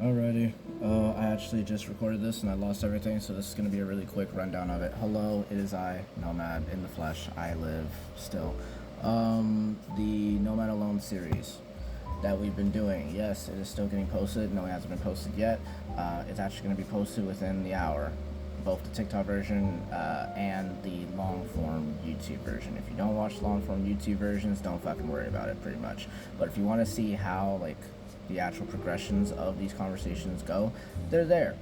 Alrighty, I actually just recorded this and I lost everything, so this is going to be a really quick rundown of it. Hello, it is I, Nomad, in the flesh. I live still. The Nomad Alone series that we've been doing, yes, it is still getting posted. No, it hasn't been posted yet. It's actually going to be posted within the hour, both the TikTok version and the long form YouTube version. If you don't watch long form YouTube versions, don't fucking worry about it, pretty much. But if you want to see how, like, the actual progressions of these conversations go, they're there.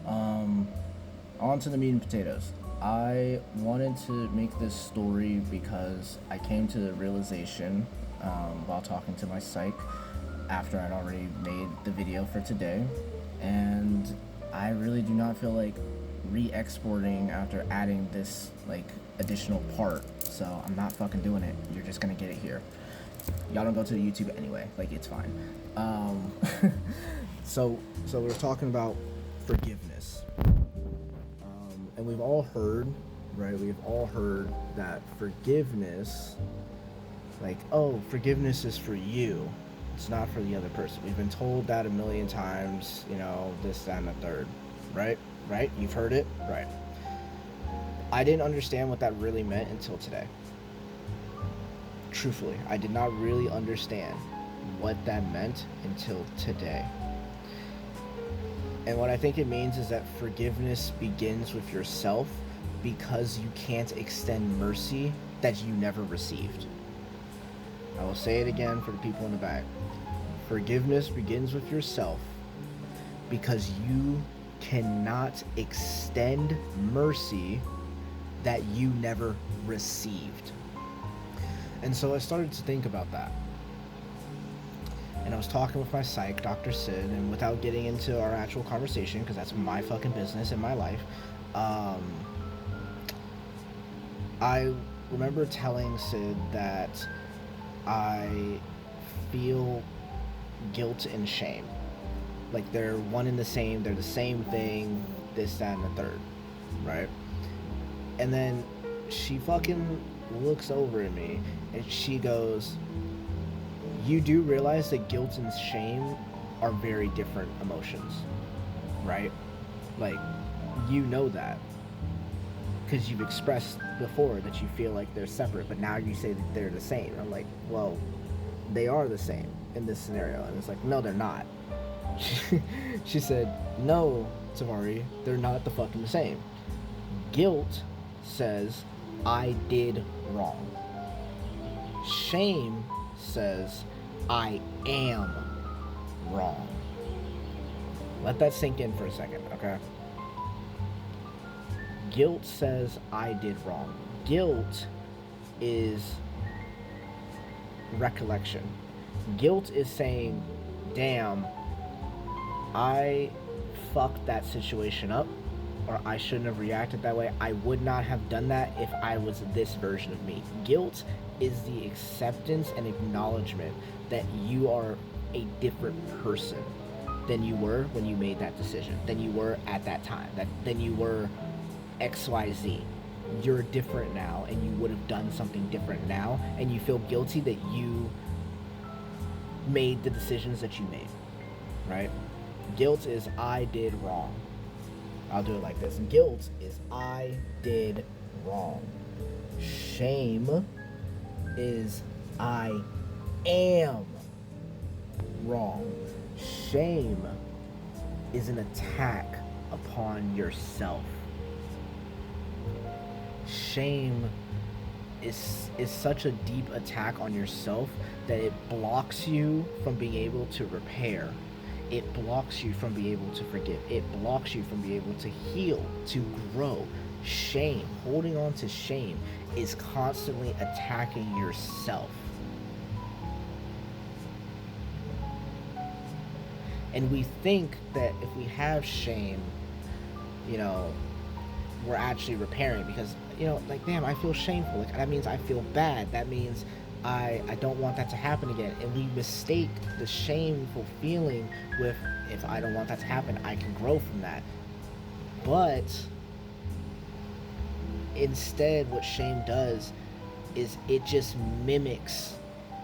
On to the meat and potatoes. I wanted to make this story because I came to the realization while talking to my psych after I'd already made the video for today, and I really do not feel like re-exporting after adding this like additional part, so I'm not fucking doing it. You're just gonna get it here. Y'all don't go to the YouTube anyway, like, it's fine. So we're talking about forgiveness, and we've all heard, right? We've all heard that forgiveness, like, oh, forgiveness is for you, it's not for the other person. We've been told that a million times, you know, this, that, and the third, right? Right? You've heard it, right? I didn't understand what that really meant until today. Truthfully, I did not really understand what that meant until today. And what I think it means is that forgiveness begins with yourself, because you can't extend mercy that you never received. I will say it again for the people in the back. Forgiveness begins with yourself, because you cannot extend mercy that you never received. And so I started to think about that. And I was talking with my psych, Dr. Sid, and without getting into our actual conversation, because that's my fucking business in my life, I remember telling Sid that I feel guilt and shame. Like, they're one and the same, they're the same thing, this, that, and the third, right? And then she fucking looks over at me and she goes, you do realize that guilt and shame are very different emotions, right? Like, you know that, because you've expressed before that you feel like they're separate, but now you say that they're the same. I'm like, well, they are the same in this scenario. And it's like, no, they're not. She said, no, Tavari, they're not the fucking same. Guilt says, I did wrong. Shame says, I am wrong. Let that sink in for a second, okay? Guilt says, I did wrong. Guilt is recollection. Guilt is saying, damn, I fucked that situation up, or I shouldn't have reacted that way. I would not have done that if I was this version of me. Guilt is the acceptance and acknowledgement that you are a different person than you were when you made that decision, than you were at that time, than you were XYZ. You're different now, and you would have done something different now, and you feel guilty that you made the decisions that you made, right? Guilt is, I did wrong. I'll do it like this. Guilt is, I did wrong. Shame is, I am wrong. Shame is an attack upon yourself. Shame is such a deep attack on yourself that it blocks you from being able to repair. It blocks you from being able to forgive. It blocks you from being able to heal, to grow. Shame, holding on to shame, is constantly attacking yourself. And we think that if we have shame, you know, we're actually repairing, because, you know, like, damn, I feel shameful. Like, that means I feel bad. That means I don't want that to happen again. And we mistake the shameful feeling with, if I don't want that to happen, I can grow from that. But instead, what shame does is it just mimics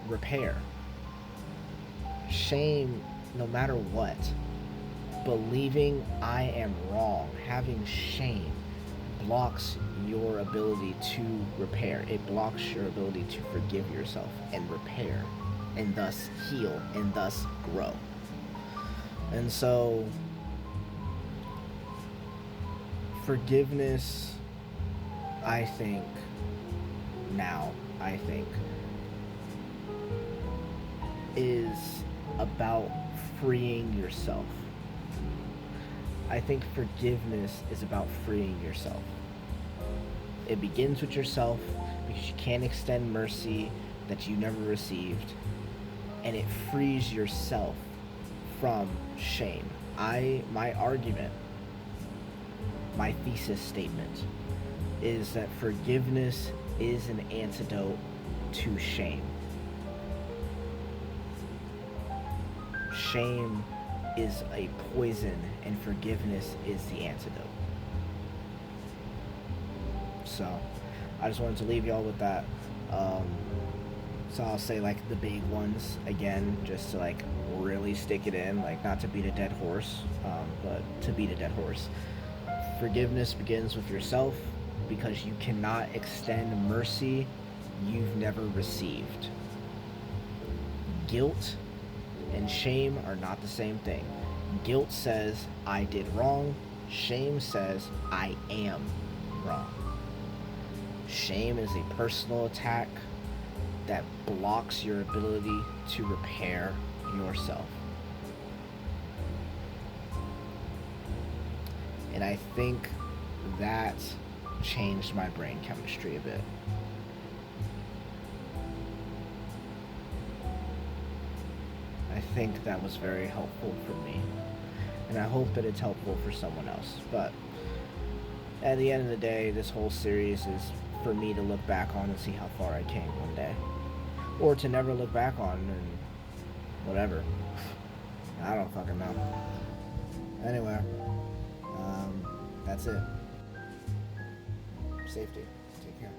repair. Shame, no matter what, believing I am wrong, having shame, blocks your ability to repair. It blocks your ability to forgive yourself and repair, and thus heal, and thus grow. And so, forgiveness, I think, is about freeing yourself. I think forgiveness is about freeing yourself. It begins with yourself because you can't extend mercy that you never received, and it frees yourself from shame. My argument, my thesis statement is that forgiveness is an antidote to shame. Shame is a poison, and forgiveness is the antidote. So, I just wanted to leave y'all with that. So I'll say like the big ones again, just to like really stick it in, like not to beat a dead horse, but to beat a dead horse. Forgiveness begins with yourself because you cannot extend mercy you've never received. Guilt and shame are not the same thing. Guilt says, I did wrong. Shame says, I am wrong. Shame is a personal attack that blocks your ability to repair yourself. And I think that changed my brain chemistry a bit. I think that was very helpful for me. And I hope that it's helpful for someone else. But at the end of the day, this whole series is for me to look back on and see how far I came one day. Or to never look back on and whatever. I don't fucking know. Anyway, that's it. Safety. Take care.